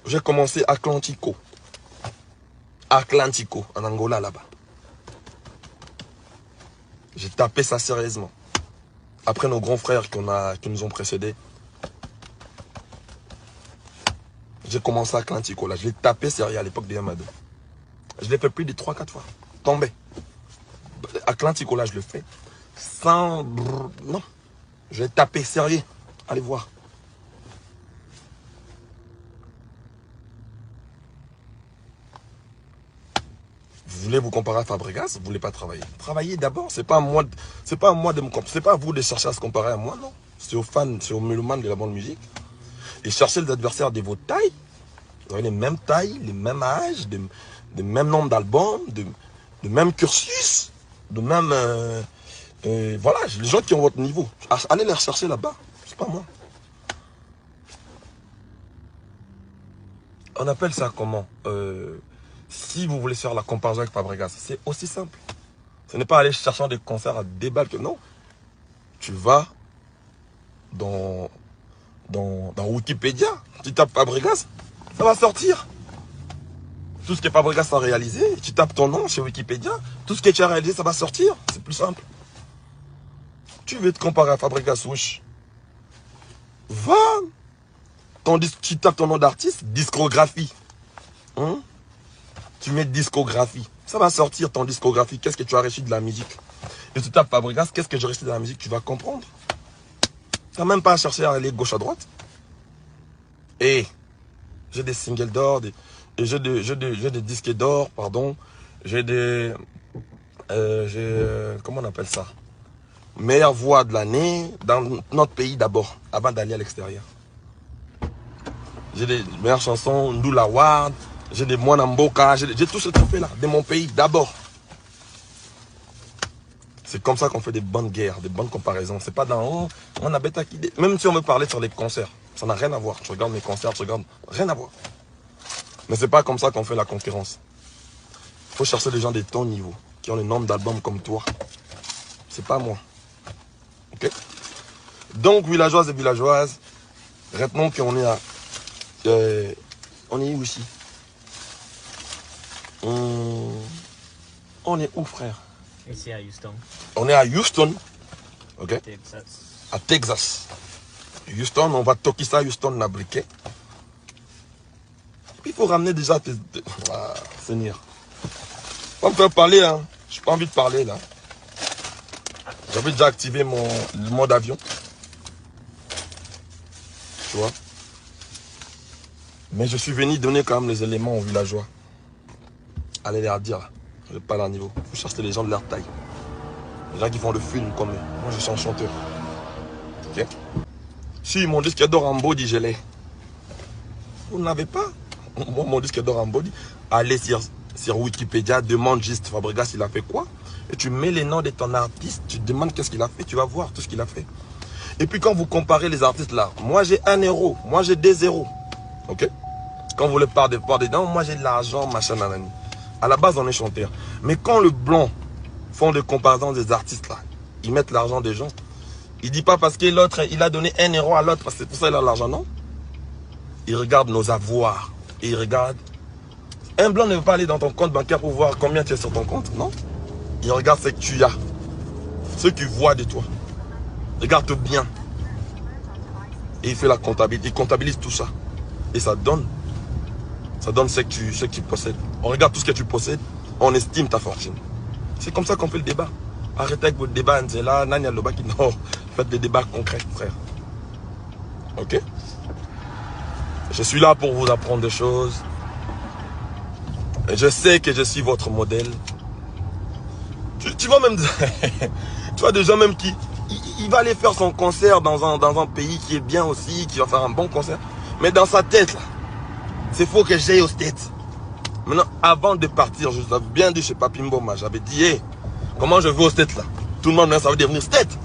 J'ai commencé Atlantico. Atlantico, en Angola, là-bas. J'ai tapé ça sérieusement. Après nos grands frères qui nous ont précédés. J'ai commencé Atlantico, là. Je l'ai tapé sérieux à l'époque des Yamado. Je l'ai fait plus de 3-4 fois. Tombé. Atlantico, là, je le fais. Sans... Non. Je l'ai tapé sérieux. Allez voir. Vous voulez vous comparer à Fabregas, vous ne voulez pas travailler. Travaillez d'abord, c'est pas à moi de me comparer, c'est pas à vous de chercher à se comparer à moi, non. C'est aux fans, c'est aux mélomanes de la bonne musique. Et cherchez les adversaires de vos tailles. Vous avez les mêmes tailles, les mêmes âges, le même nombre d'albums, le même cursus, de même... voilà, les gens qui ont votre niveau. Allez les rechercher là-bas, c'est pas moi. On appelle ça comment si vous voulez faire la comparaison avec Fabregas, c'est aussi simple. Ce n'est pas aller chercher des concerts à débattre, non. Tu vas dans Wikipédia, tu tapes Fabregas, ça va sortir. Tout ce que Fabregas a réalisé, tu tapes ton nom chez Wikipédia, tout ce que tu as réalisé, ça va sortir. C'est plus simple. Tu veux te comparer à Fabregas, wesh. Va. Tu tapes ton nom d'artiste, discographie. Hein? Tu mets discographie. Ça va sortir ton discographie. Qu'est-ce que tu as reçu de la musique? Et tu tapes Fabregas, qu'est-ce que j'ai reçu de la musique? Tu vas comprendre. Tu n'as même pas à chercher à aller gauche à droite. Et j'ai des singles d'or, j'ai des disques d'or, pardon. J'ai des... comment on appelle ça? Meilleure voix de l'année dans notre pays d'abord, avant d'aller à l'extérieur. J'ai des meilleures chansons, Ndula Ward, j'ai des Mwanamboka, j'ai tout ce trophée là, de mon pays d'abord. C'est comme ça qu'on fait des bonnes guerres, des bonnes comparaisons. C'est pas dans haut, on a bêta qui... Même si on veut parler sur les concerts, ça n'a rien à voir. Tu regardes mes concerts, tu regardes, rien à voir. Mais c'est pas comme ça qu'on fait la concurrence. Il faut chercher des gens de ton niveau, qui ont le nombre d'albums comme toi. C'est pas moi. Ok? Donc, villageoises et villageoises, retenons qu'on est à... on est où ici? On est où, frère? Ici à Houston. On est à Houston. Ok? Texas. À Texas. Houston, on va toquer ça, Houston, Nabriquet. Il faut ramener déjà tes... Ah, Seigneur. Pas me faire parler, hein. J'ai pas envie de parler, là. J'avais déjà activé le mode avion. Tu vois? Mais je suis venu donner quand même les éléments aux villageois. Allez leur dire, je n'ai pas leur niveau. Il faut chercher les gens de leur taille. Les gens qui font le film comme eux. Moi, je suis un chanteur. Ok? Si mon disque d'or en body, je l'ai. Vous n'avez pas? Moi, mon disque d'or en body. Allez sur Wikipédia, demande juste Fabregas, il a fait quoi? Et tu mets les noms de ton artiste, tu demandes qu'est-ce qu'il a fait, tu vas voir tout ce qu'il a fait. Et puis quand vous comparez les artistes là, moi j'ai 1 euro, moi j'ai 2 zéros. Ok? Quand vous voulez parler dedans, moi j'ai de l'argent, machin, nanani. À la base, on est chanteur. Mais quand le blanc font des comparaisons des artistes là, ils mettent l'argent des gens. Il dit pas parce que l'autre, il a donné 1 euro à l'autre, parce que c'est pour ça qu'il a l'argent, non? Il regarde nos avoirs. Et il regarde. Un blanc ne veut pas aller dans ton compte bancaire pour voir combien tu as sur ton compte, non? Il regarde ce que tu as. Ce qu'il voit de toi. Regarde bien. Et il fait la comptabilité. Il comptabilise tout ça. Et ça donne ce que tu possèdes. On regarde tout ce que tu possèdes. On estime ta fortune. C'est comme ça qu'on fait le débat. Arrêtez avec votre débat, Nzela, Nanya Lobaki. Non, faites des débats concrets, frère. Ok? Je suis là pour vous apprendre des choses. Et je sais que je suis votre modèle. Tu vois même... tu vois des gens même qui... Il va aller faire son concert dans un pays qui est bien aussi, qui va faire un bon concert. Mais dans sa tête, là, c'est faux que j'aille aux States. Maintenant, avant de partir, je vous avais bien dit chez Papi Mboma, j'avais dit, hey, comment je vais aux States là? Tout le monde, ça veut devenir States.